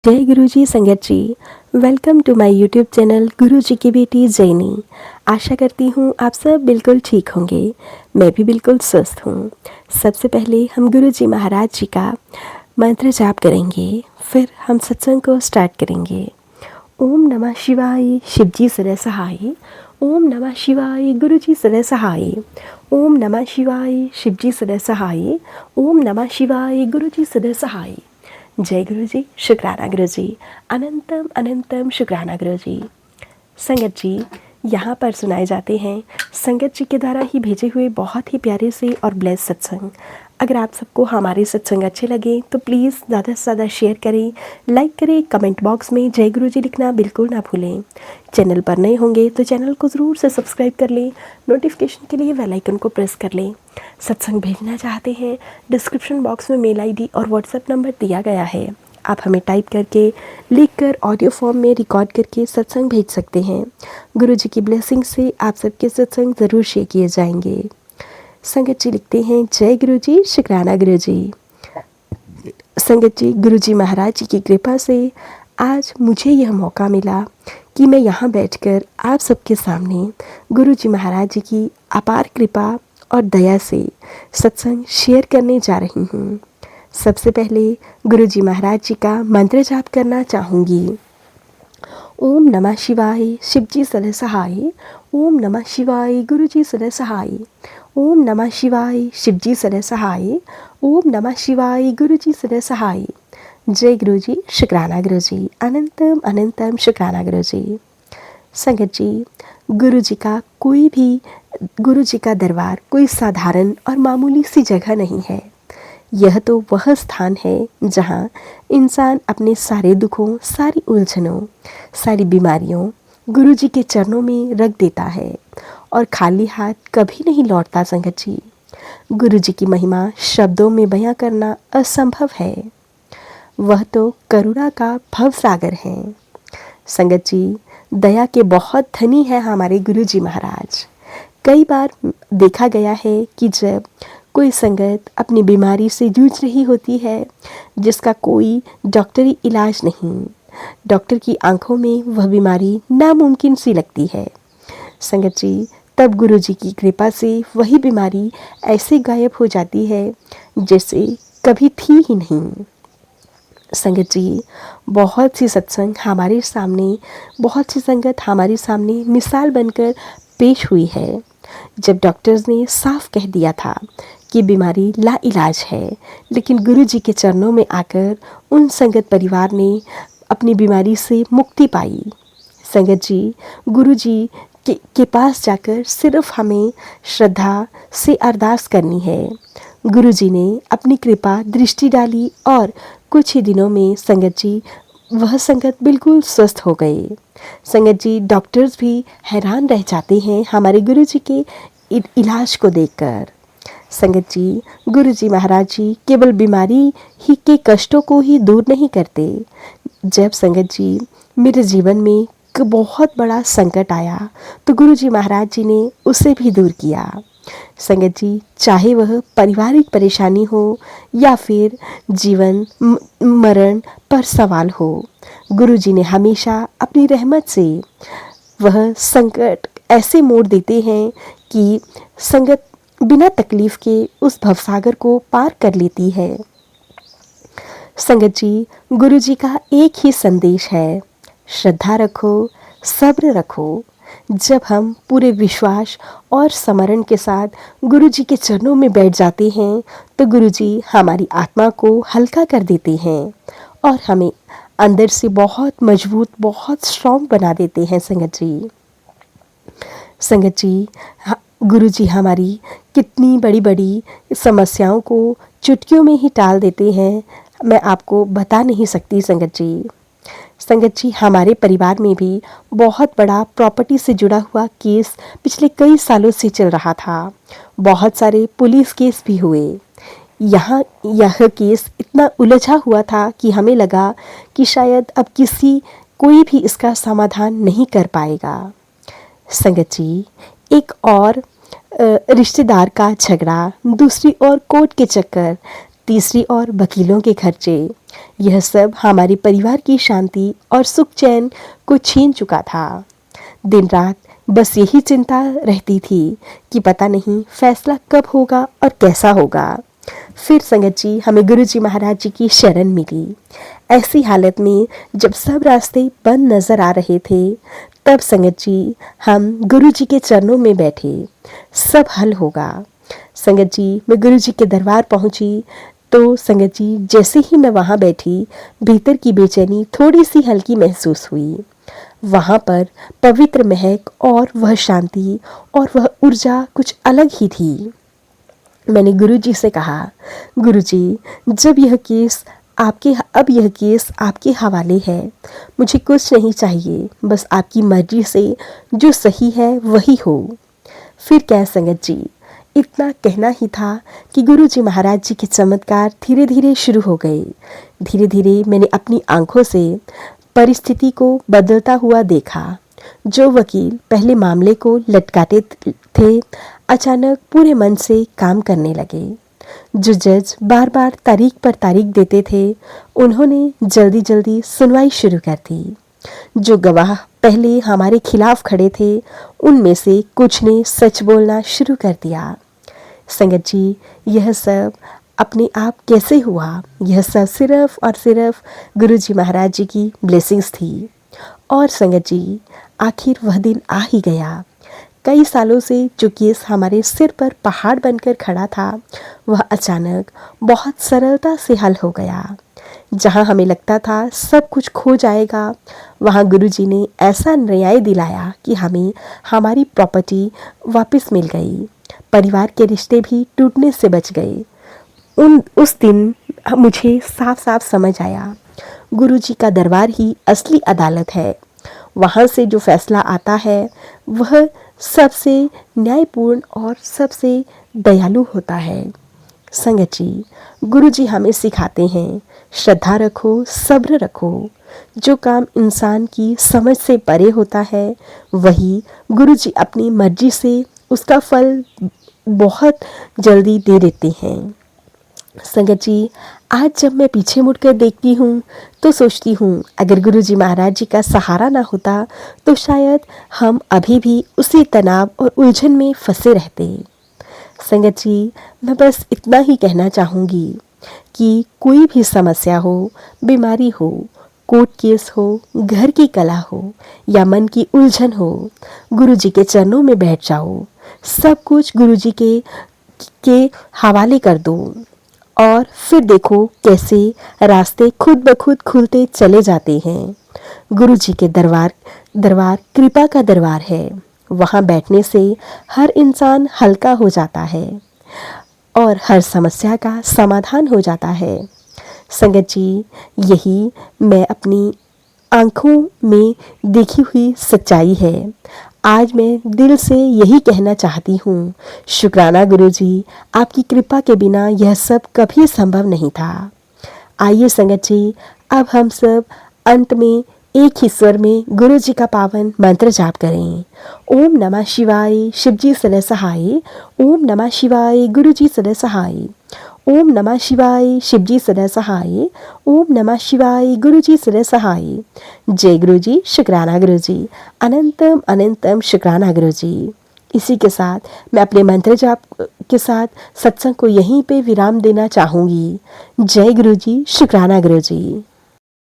जय गुरु जी संगत जी। Welcome to my YouTube channel Guru ji की बेटी जैनी। आशा करती हूँ आप सब बिल्कुल ठीक होंगे। मैं भी बिल्कुल स्वस्थ हूँ। सबसे पहले हम गुरु जी महाराज जी का मंत्र जाप करेंगे, फिर हम सत्संग को स्टार्ट करेंगे। ओम नमः शिवाय, शिव जी सदा सहाय। ओम नमः शिवाय, गुरु जी सदा सहाय। ओम नमः शिवाय, शिव जी सदा सहाय। ओम नमः शिवाय, गुरु जी सदा सहाय। जय गुरु जी, शुक्राना गुरु जी, अनंतम अनंतम शुक्राना गुरु जी। संगत जी, यहाँ पर सुनाए जाते हैं संगत जी के द्वारा ही भेजे हुए बहुत ही प्यारे से और ब्लेस सत्संग। अगर आप सबको हमारे सत्संग अच्छे लगे तो प्लीज़ ज़्यादा से ज़्यादा शेयर करें, लाइक करें, कमेंट बॉक्स में जय गुरु जी लिखना बिल्कुल ना भूलें। चैनल पर नए होंगे तो चैनल को ज़रूर से सब्सक्राइब कर लें, नोटिफिकेशन के लिए बेल आइकन को प्रेस कर लें। सत्संग भेजना चाहते हैं, डिस्क्रिप्शन बॉक्स में मेल आईडी और व्हाट्सएप नंबर दिया गया है। आप हमें टाइप करके, लिखकर, ऑडियो फॉर्म में रिकॉर्ड करके सत्संग भेज सकते हैं। गुरु जी की ब्लेसिंग से आप सबके सत्संग ज़रूर शेयर किए जाएंगे। संगत जी लिखते हैं, जय गुरु जी, शुक्राना गुरु जी। संगत जी, गुरु जी महाराज जी की कृपा से आज मुझे यह मौका मिला कि मैं यहाँ बैठकर आप सबके सामने गुरु जी महाराज जी की अपार कृपा और दया से सत्संग शेयर करने जा रही हूँ। सबसे पहले गुरु जी महाराज जी का मंत्र जाप करना चाहूँगी। ओम नमः शिवाय, शिव जी सदा सहाय। ओम नमः शिवाय, गुरु जी सदा सहाय। ओम नमः शिवाय, शिव जी सदा सहाय। ओम नमः शिवाय, गुरु जी सदा सहाय। जय गुरु जी, शुक्राना गुरु जी, अनंतम अनंतम शुक्राना गुरु जी। संगत जी, गुरु जी का गुरु जी का दरबार कोई साधारण और मामूली सी जगह नहीं है। यह तो वह स्थान है जहाँ इंसान अपने सारे दुखों, सारी उलझनों, सारी बीमारियों गुरु जी के चरणों में रख देता है और खाली हाथ कभी नहीं लौटता। संगत जी, गुरु जी की महिमा शब्दों में बयां करना असंभव है। वह तो करुणा का भव सागर है। संगत जी, दया के बहुत धनी है हमारे गुरु जी महाराज। कई बार देखा गया है कि जब कोई संगत अपनी बीमारी से जूझ रही होती है जिसका कोई डॉक्टरी इलाज नहीं, डॉक्टर की आंखों में वह बीमारी नामुमकिन सी लगती है। संगत जी, तब गुरु जी की कृपा से वही बीमारी ऐसे गायब हो जाती है जैसे कभी थी ही नहीं। संगत जी, बहुत सी सत्संग हमारे सामने, बहुत सी संगत हमारे सामने मिसाल बनकर पेश हुई है। जब डॉक्टर्स ने साफ कह दिया था कि बीमारी लाइलाज है, लेकिन गुरु जी के चरणों में आकर उन संगत परिवार ने अपनी बीमारी से मुक्ति पाई। संगत जी, गुरु जी के पास जाकर सिर्फ हमें श्रद्धा से अरदास करनी है। गुरु जी ने अपनी कृपा दृष्टि डाली और कुछ ही दिनों में संगत जी वह संगत बिल्कुल स्वस्थ हो गए। संगत जी, डॉक्टर्स भी हैरान रह जाते हैं हमारे गुरु जी के इलाज को देखकर। संगत जी, गुरु जी महाराज जी केवल बीमारी ही के कष्टों को ही दूर नहीं करते। जब संगत जी मेरे जीवन में बहुत बड़ा संकट आया तो गुरु जी महाराज जी ने उसे भी दूर किया। संगत जी, चाहे वह पारिवारिक परेशानी हो या फिर जीवन मरण पर सवाल हो, गुरु जी ने हमेशा अपनी रहमत से वह संकट ऐसे मोड़ देते हैं कि संगत बिना तकलीफ के उस भवसागर को पार कर लेती है। संगत जी, गुरु जी का एक ही संदेश है, श्रद्धा रखो, सब्र रखो। जब हम पूरे विश्वास और समरण के साथ गुरु जी के चरणों में बैठ जाते हैं तो गुरु जी हमारी आत्मा को हल्का कर देते हैं और हमें अंदर से बहुत मजबूत, बहुत स्ट्रॉन्ग बना देते हैं। संगत जी, गुरु जी हमारी कितनी बड़ी बड़ी समस्याओं को चुटकियों में ही टाल देते हैं, मैं आपको बता नहीं सकती। संगत जी, हमारे परिवार में भी बहुत बड़ा प्रॉपर्टी से जुड़ा हुआ केस पिछले कई सालों से चल रहा था। बहुत सारे पुलिस केस भी हुए। यह केस इतना उलझा हुआ था कि हमें लगा कि शायद अब कोई भी इसका समाधान नहीं कर पाएगा। संगत जी, एक और रिश्तेदार का झगड़ा, दूसरी ओर कोर्ट के चक्कर, तीसरी ओर वकीलों के खर्चे। यह सब हमारे परिवार की शांति और सुख चैन को छीन चुका था। दिन रात बस यही चिंता रहती थी कि पता नहीं फैसला कब होगा और कैसा होगा। फिर संगत जी हमें गुरुजी महाराज जी की शरण मिली। ऐसी हालत में जब सब रास्ते बंद नजर आ रहे थे, तब संगत जी हम गुरुजी के चरणों में बैठे। सब हल होगा। संगत जी मैं गुरुजी के दरबार पहुंची तो संगत जी जैसे ही मैं वहां बैठी, भीतर की बेचैनी थोड़ी सी हल्की महसूस हुई। वहां पर पवित्र महक और वह शांति और वह ऊर्जा कुछ अलग ही थी। मैंने गुरुजी से कहा, गुरुजी अब यह केस आपके हवाले है। मुझे कुछ नहीं चाहिए, बस आपकी मर्जी से जो सही है वही हो। फिर क्या संगत जी, इतना कहना ही था कि गुरुजी महाराज जी के चमत्कार धीरे धीरे शुरू हो गए। धीरे धीरे मैंने अपनी आंखों से परिस्थिति को बदलता हुआ देखा। जो वकील पहले मामले को लटकाते थे, अचानक पूरे मन से काम करने लगे। जो जज बार बार तारीख पर तारीख देते थे, उन्होंने जल्दी जल्दी सुनवाई शुरू कर दी। जो गवाह पहले हमारे खिलाफ खड़े थे, उनमें से कुछ ने सच बोलना शुरू कर दिया। संगत जी यह सब अपने आप कैसे हुआ? यह सब सिर्फ और सिर्फ गुरुजी महाराज जी की ब्लेसिंग्स थी। और संगत जी आखिर वह दिन आ ही गया। कई सालों से जो केस हमारे सिर पर पहाड़ बनकर खड़ा था, वह अचानक बहुत सरलता से हल हो गया। जहां हमें लगता था सब कुछ खो जाएगा, वहां गुरुजी ने ऐसा न्याय दिलाया कि हमें हमारी प्रॉपर्टी वापस मिल गई। परिवार के रिश्ते भी टूटने से बच गए। उस दिन मुझे साफ साफ समझ आया, गुरुजी का दरबार ही असली अदालत है। वहाँ से जो फैसला आता है वह सबसे न्यायपूर्ण और सबसे दयालु होता है। संगत जी गुरुजी हमें सिखाते हैं, श्रद्धा रखो, सब्र रखो। जो काम इंसान की समझ से परे होता है, वही गुरुजी अपनी मर्जी से उसका फल बहुत जल्दी दे देते हैं। संगत जी आज जब मैं पीछे मुड़कर देखती हूँ तो सोचती हूँ, अगर गुरुजी महाराज जी का सहारा ना होता तो शायद हम अभी भी उसी तनाव और उलझन में फंसे रहते। संगत जी मैं बस इतना ही कहना चाहूँगी कि कोई भी समस्या हो, बीमारी हो, कोर्ट केस हो, घर की कला हो या मन की उलझन हो, गुरुजी के चरणों में बैठ जाओ। सब कुछ गुरुजी के हवाले कर दो और फिर देखो कैसे रास्ते खुद ब खुद खुलते चले जाते हैं। गुरुजी के दरबार कृपा का दरबार है। वहाँ बैठने से हर इंसान हल्का हो जाता है और हर समस्या का समाधान हो जाता है। संगत जी यही मैं अपनी आंखों में देखी हुई सच्चाई है। आज मैं दिल से यही कहना चाहती हूँ, शुक्राना गुरुजी, आपकी कृपा के बिना यह सब कभी संभव नहीं था। आइए संगत जी अब हम सब अंत में एक ही स्वर में गुरुजी का पावन मंत्र जाप करें। ओम नमः शिवाय, शिवजी सदा सहाय। ओम नमः शिवाय, गुरुजी सदा सहाय। ओम नमः शिवाय, शिवजी सदा सहाय। ओम नमः शिवाय, गुरुजी सदा सहाय। जय गुरुजी, शुक्राना गुरुजी, अनंतम अनंतम शुक्राना गुरुजी। इसी के साथ मैं अपने मंत्र जाप के साथ सत्संग को यहीं पे विराम देना चाहूँगी। जय गुरुजी, शुक्राना गुरुजी।